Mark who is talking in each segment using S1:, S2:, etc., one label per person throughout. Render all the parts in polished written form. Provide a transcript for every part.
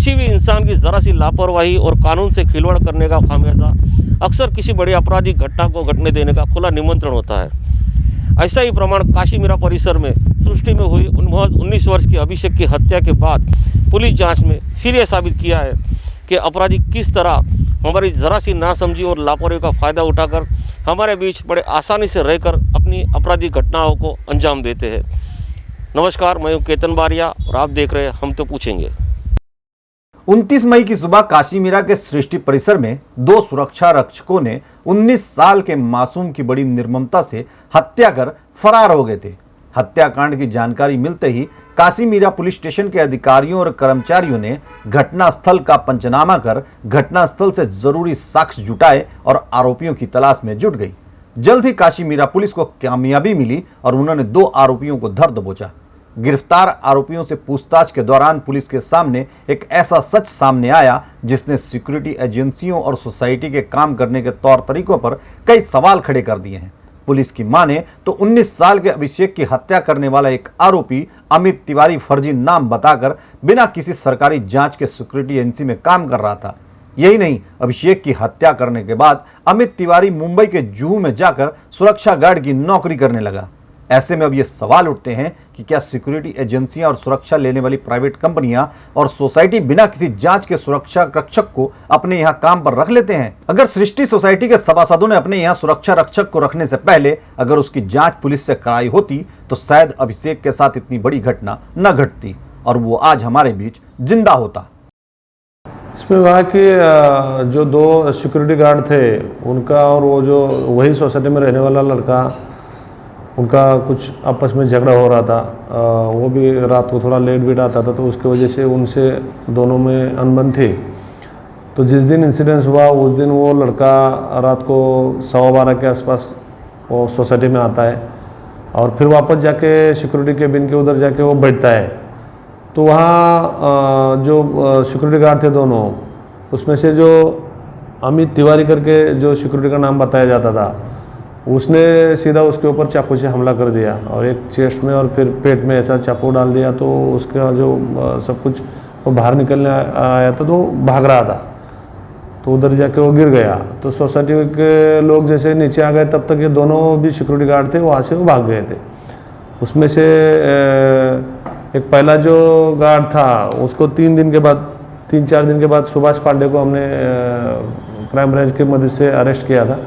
S1: किसी भी इंसान की ज़रा सी लापरवाही और कानून से खिलवाड़ करने का खामियाजा अक्सर किसी बड़ी आपराधिक घटना को घटने देने का खुला निमंत्रण होता है। ऐसा ही प्रमाण काशीमीरा परिसर में सृष्टि में हुई 19 वर्ष के अभिषेक की हत्या के बाद पुलिस जांच में फिर यह साबित किया है कि अपराधी किस तरह हमारी ज़रा सी नासमझी और लापरवाही का फ़ायदा उठाकर हमारे बीच बड़े आसानी से रहकर अपनी आपराधिक घटनाओं को अंजाम देते हैं। नमस्कार, मैं हूं केतन बारिया और आप देख रहे हैं हम तो पूछेंगे।
S2: 29 मई की सुबह काशीमीरा के सृष्टि परिसर में दो सुरक्षा रक्षकों ने 19 साल के मासूम की बड़ी निर्ममता से हत्या कर फरार हो गए थे। हत्याकांड की जानकारी मिलते ही काशीमीरा पुलिस स्टेशन के अधिकारियों और कर्मचारियों ने घटनास्थल का पंचनामा कर घटनास्थल से जरूरी साक्ष्य जुटाए और आरोपियों की तलाश में जुट गई। जल्द ही काशीमीरा पुलिस को कामयाबी मिली और उन्होंने 2 आरोपियों को धर दबोचा। गिरफ्तार आरोपियों से पूछताछ के दौरान पुलिस के सामने एक ऐसा सच सामने आया जिसने सिक्योरिटी एजेंसियों और सोसाइटी के काम करने के तौर तरीकों पर कई सवाल खड़े कर दिए हैं। पुलिस की माने तो 19 साल के अभिषेक की हत्या करने वाला एक आरोपी अमित तिवारी फर्जी नाम बताकर बिना किसी सरकारी जांच के सिक्योरिटी एजेंसी में काम कर रहा था। यही नहीं, अभिषेक की हत्या करने के बाद अमित तिवारी मुंबई के जुहू में जाकर सुरक्षा गार्ड की नौकरी करने लगा। ऐसे में अब ये सवाल उठते हैं कि क्या सिक्योरिटी एजेंसियां और सुरक्षा लेने वाली प्राइवेट कंपनियां और सोसाइटी बिना किसी जांच के सुरक्षा रक्षक को अपने यहां काम पर रख लेते हैं? अगर सृष्टि सोसाइटी के सभासदों ने अपने यहां सुरक्षा रक्षक को रखने से पहले अगर उसकी जांच पुलिस से कराई होती तो शायद अभिषेक के साथ इतनी बड़ी घटना न घटती और वो आज हमारे बीच जिंदा होता।
S3: इसमें वहाँ कि जो 2 सिक्योरिटी गार्ड थे उनका और वो जो वही सोसाइटी में रहने वाला लड़का, उनका कुछ आपस में झगड़ा हो रहा था। वो भी रात को थोड़ा लेट वेट आता था तो उसकी वजह से उनसे दोनों में अनबन थी। तो जिस दिन इंसिडेंस हुआ उस दिन वो लड़का रात को 12:15 के आसपास वो सोसाइटी में आता है और फिर वापस जाके सिक्योरिटी केबिन के उधर जाके वो बैठता है। तो वहाँ जो सिक्योरिटी गार्ड थे दोनों, उसमें से जो अमित तिवारी करके जो सिक्योरिटी का नाम बताया जाता था, उसने सीधा उसके ऊपर चाकू से हमला कर दिया और एक चेस्ट में और फिर पेट में ऐसा चाकू डाल दिया। तो उसका जो सब कुछ वो बाहर निकलने आया था तो भाग रहा था, तो उधर जाके वो गिर गया। तो सोसाइटी के लोग जैसे नीचे आ गए तब तक ये दोनों भी सिक्योरिटी गार्ड थे वहाँ से वो भाग गए थे। उसमें से एक पहला जो गार्ड था उसको 3-4 दिन के बाद सुभाष पांडे को हमने क्राइम ब्रांच की मदद से अरेस्ट किया था।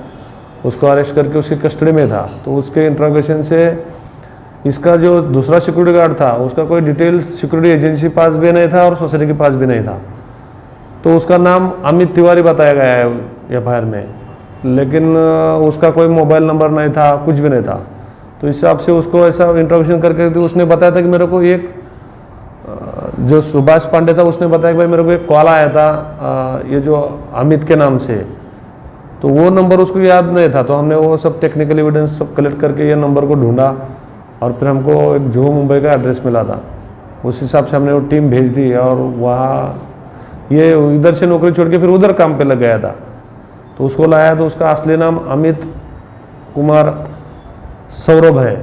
S3: उसको अरेस्ट करके उसकी कस्टडी में था। तो उसके इंट्रोगेशन से इसका जो दूसरा सिक्योरिटी गार्ड था उसका कोई डिटेल्स सिक्योरिटी एजेंसी पास भी नहीं था और सोसाइटी के पास भी नहीं था। तो उसका नाम अमित तिवारी बताया गया है एफआईआर में, लेकिन उसका कोई मोबाइल नंबर नहीं था, कुछ भी नहीं था। तो इस हिसाब से उसको ऐसा इंट्रोगेशन करके तो उसने बताया था कि मेरे को एक जो सुभाष पांडे था उसने बताया कि भाई मेरे को एक कॉल आया था ये जो अमित के नाम से, तो वो नंबर उसको याद नहीं था। तो हमने वो सब टेक्निकल एविडेंस सब कलेक्ट करके ये नंबर को ढूंढा और फिर हमको एक जुहू मुंबई का एड्रेस मिला था। उस हिसाब से हमने वो टीम भेज दी और वहाँ ये इधर से नौकरी छोड़ के फिर उधर काम पे लग गया था। तो उसको लाया तो उसका असली नाम अमित कुमार सौरभ है,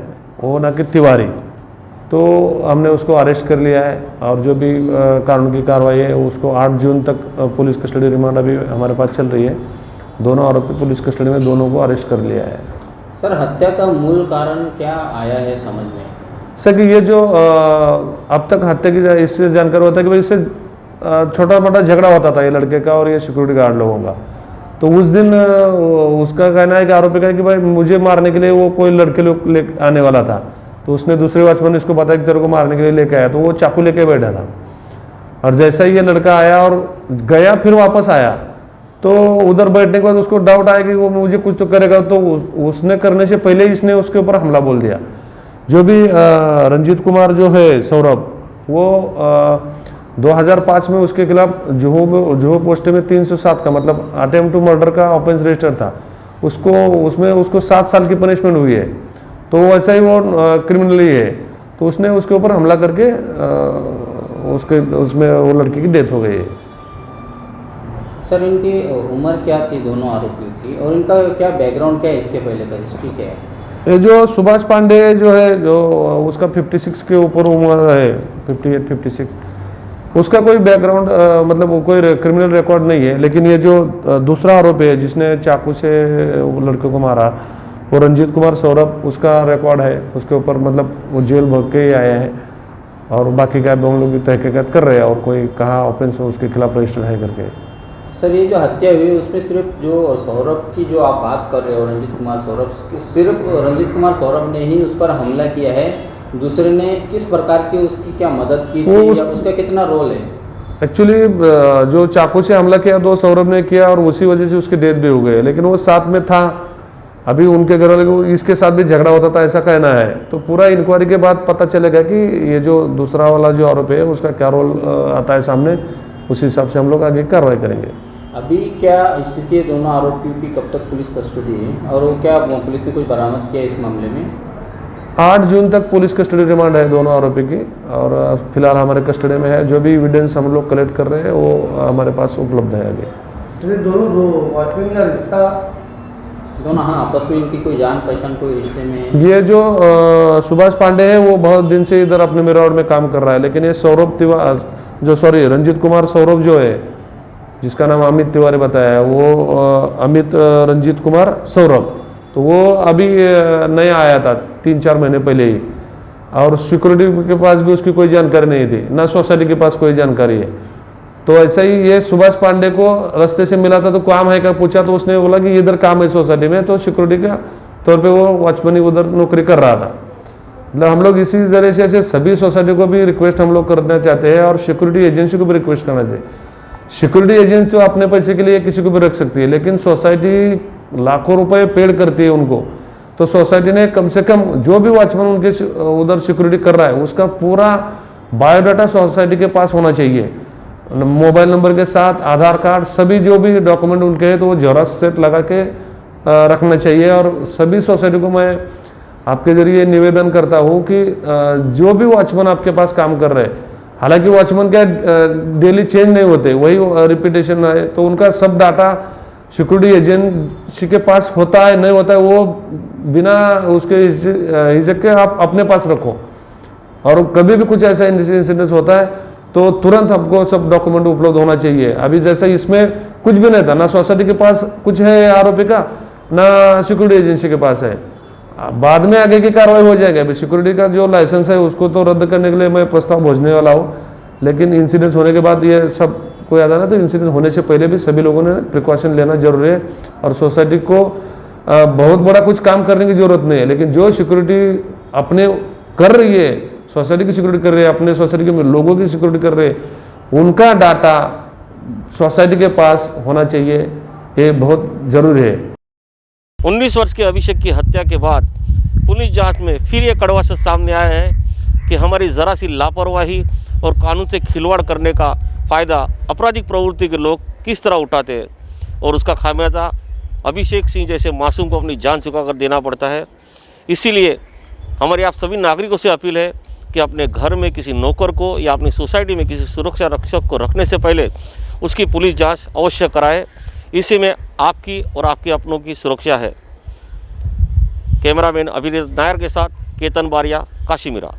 S3: वो ना कि तिवारी। तो हमने उसको अरेस्ट कर लिया है और जो भी कानून की कार्रवाई है उसको 8 जून तक पुलिस कस्टडी रिमांड अभी हमारे पास चल रही है। दोनों आरोपी पुलिस कस्टडी में, दोनों को अरेस्ट कर लिया है।
S4: सर, हत्या का मूल कारण क्या आया है समझ में?
S3: सर कि ये जो अब तक हत्या की इससे जानकारी होता है कि भाई इससे छोटा मोटा झगड़ा होता था ये लड़के का और ये सिक्योरिटी गार्ड लोगों का। तो उस दिन उसका कहना है कि आरोपी का कि भाई मुझे मारने के लिए वो कोई लड़के लोग ले आने वाला था। तो उसने दूसरे वॉचमैन ने इसको बताया कि तेरे को मारने के लिए लेके आया, तो वो चाकू लेके बैठा था। और जैसा ही ये लड़का आया और गया फिर वापस आया तो उधर बैठने के बाद उसको डाउट आया कि वो मुझे कुछ तो करेगा। तो उसने करने से पहले ही इसने उसके ऊपर हमला बोल दिया। जो भी रंजीत कुमार जो है सौरभ, वो 2005 में उसके खिलाफ जुहू पोस्ट में 307 का मतलब अटेम्प्ट टू मर्डर का ऑफेंस रजिस्टर था। उसको 7 साल की पनिशमेंट हुई है। तो वैसा ही वो क्रिमिनल ही है। तो उसने उसके ऊपर हमला करके उसमें वो लड़की की डेथ हो गई है।
S4: सर, इनकी उम्र क्या थी दोनों आरोपियों की और इनका क्या बैकग्राउंड क्या है, इसके पहले का हिस्ट्री क्या है?
S3: ये जो सुभाष पांडे जो है, जो उसका 56 के ऊपर उम्र है, 58-56। उसका कोई बैकग्राउंड मतलब वो कोई क्रिमिनल रिकॉर्ड नहीं है, लेकिन ये जो दूसरा आरोपी है जिसने चाकू से वो लड़के को मारा, वो रंजीत कुमार सौरभ, उसका रिकॉर्ड है उसके ऊपर, मतलब वो जेल भोग के ही आए हैं और बाकी का हम लोग तहकीकात कर रहे हैं और कोई कहाँ ऑफेंस उसके खिलाफ रजिस्टर है करके।
S4: सर ये जो हत्या हुई उसमें सिर्फ जो सौरभ की जो आप बात कर रहे हो, रंजीत कुमार सौरभ, सिर्फ रंजीत कुमार सौरभ ने ही उस पर हमला किया है, दूसरे ने किस प्रकार की उसकी क्या मदद की थी या उसका कितना रोल है?
S3: एक्चुअली जो चाकू से हमला किया तो सौरभ ने किया और उसी वजह से उसकी डेथ भी हो गई, लेकिन वो साथ में था। अभी उनके घर वाले को इसके साथ भी झगड़ा होता था ऐसा कहना है, तो पूरा इंक्वायरी के बाद पता चलेगा कि ये जो दूसरा वाला जो आरोपी है उसका क्या रोल आता है सामने, उस हिसाब से हम लोग आगे कार्रवाई करेंगे।
S4: अभी क्या स्थिति है दोनों आरोपियों की, कब तक पुलिस कस्टडी है और वो क्या पुलिस ने कुछ बरामद किया इस मामले में?
S3: 8 जून तक पुलिस कस्टडी रिमांड है दोनों आरोपी की और फिलहाल हमारे कस्टडी में है। जो भी एविडेंस हम लोग कलेक्ट कर रहे हैं वो हमारे पास उपलब्ध है अभी।
S5: दोनों वॉचमैन का रिश्ता
S4: दोनों, हाँ, आपस में इनकी कोई जान पहचान कोई रिश्ते में?
S3: ये जो सुभाष पांडे है वो बहुत दिन से इधर अपने मेरठ में काम कर रहा है, लेकिन ये सौरभ तिवारी रंजीत कुमार सौरभ जो है जिसका नाम अमित तिवारी बताया है, वो अमित रंजीत कुमार सौरभ, तो वो अभी नया आया था 3-4 महीने पहले ही, और सिक्योरिटी के पास भी उसकी कोई जानकारी नहीं थी, ना सोसाइटी के पास कोई जानकारी है। तो ऐसा ही ये सुभाष पांडे को रास्ते से मिला था, तो काम है क्या पूछा तो उसने बोला कि इधर काम है सोसाइटी में, तो सिक्योरिटी का तौर पे वो वॉचमैन उधर नौकरी कर रहा था। मतलब हम लोग इसी जरिए से सभी सोसाइटी को भी रिक्वेस्ट हम लोग करना चाहते हैं और सिक्योरिटी एजेंसी को भी रिक्वेस्ट करना चाहिए। सिक्योरिटी एजेंसी तो अपने पैसे के लिए किसी को भी रख सकती है, लेकिन सोसाइटी लाखों रुपए पेड करती है उनको, तो सोसाइटी ने कम से कम जो भी वॉचमैन उनके उधर सिक्योरिटी कर रहा है उसका पूरा बायोडाटा सोसाइटी के पास होना चाहिए, मोबाइल नंबर के साथ, आधार कार्ड, सभी जो भी डॉक्यूमेंट उनके हैं तो वो जेरॉक्स सेट लगा के रखना चाहिए। और सभी सोसाइटी को मैं आपके जरिए निवेदन करता हूँ कि जो भी वॉचमैन आपके पास काम कर रहे हैं, हालांकि वॉचमैन क्या डेली चेंज नहीं होते, वही रिपीटेशन है, तो उनका सब डाटा सिक्योरिटी एजेंसी के पास होता है नहीं होता है वो बिना उसके हिचक के आप अपने पास रखो, और कभी भी कुछ ऐसा इंसिडेंट होता है तो तुरंत हमको सब डॉक्यूमेंट उपलब्ध होना चाहिए। अभी जैसे इसमें कुछ भी नहीं था, ना सोसाइटी के पास कुछ है आरोपी का, ना सिक्योरिटी एजेंसी के पास है। बाद में आगे की कार्रवाई हो जाएगी। अभी सिक्योरिटी का जो लाइसेंस है उसको तो रद्द करने के लिए मैं प्रस्ताव भेजने वाला हूँ, लेकिन इंसिडेंट होने के बाद ये सब को याद आना, तो इंसिडेंट होने से पहले भी सभी लोगों ने प्रिकॉशन लेना जरूरी है। और सोसाइटी को बहुत बड़ा कुछ काम करने की जरूरत नहीं है, लेकिन जो सिक्योरिटी अपने कर रही है, सोसाइटी की सिक्योरिटी कर रही है, अपने सोसाइटी के लोगों की सिक्योरिटी कर रहे हैं, उनका डाटा सोसाइटी के पास होना चाहिए, ये बहुत जरूरी है।
S1: 19 वर्ष के अभिषेक की हत्या के बाद पुलिस जांच में फिर ये कड़वा सच सामने आया है कि हमारी ज़रा सी लापरवाही और कानून से खिलवाड़ करने का फ़ायदा आपराधिक प्रवृत्ति के लोग किस तरह उठाते हैं, और उसका खामियाजा अभिषेक सिंह जैसे मासूम को अपनी जान चुकाकर देना पड़ता है। इसीलिए हमारी आप सभी नागरिकों से अपील है कि अपने घर में किसी नौकर को या अपनी सोसाइटी में किसी सुरक्षा रक्षक को रखने से पहले उसकी पुलिस जांच अवश्य कराएं। इसी में आपकी और आपके अपनों की सुरक्षा है। कैमरामैन अभिनीत नायर के साथ केतन बारिया, काशीमीरा।